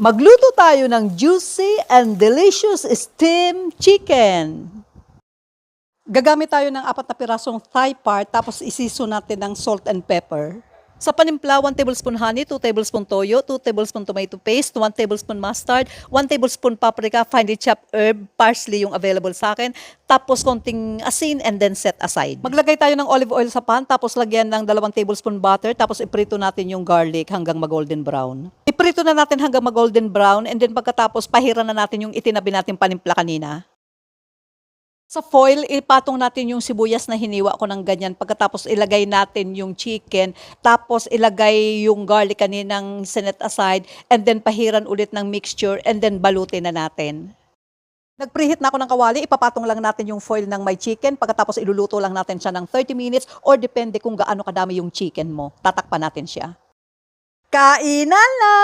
Magluto tayo ng juicy and delicious steamed chicken. Gagamit tayo ng 4 na pirasong thigh part, tapos isiso natin ng salt and pepper. Sa panimpla, 1 tablespoon honey, 2 tablespoon toyo, 2 tablespoon tomato paste, 1 tablespoon mustard, 1 tablespoon paprika, finely chopped herb, parsley yung available sa akin, tapos konting asin and then set aside. Maglagay tayo ng olive oil sa pan, tapos lagyan ng 2 tablespoon butter, tapos iprito natin yung garlic hanggang mag-golden brown. Iprito na natin hanggang mag-golden brown, and then pagkatapos pahiran na natin yung itinabi natin panimpla kanina. Sa foil, ipatong natin yung sibuyas na hiniwa ko ng ganyan. Pagkatapos ilagay natin yung chicken, tapos ilagay yung garlic kaninang sinet aside, and then pahiran ulit ng mixture, and then balutin na natin. Nag-preheat na ako ng kawali, ipapatong lang natin yung foil ng may chicken, pagkatapos iluluto lang natin siya ng 30 minutes or depende kung gaano kadami yung chicken mo. Tatakpan natin siya. Kainan na!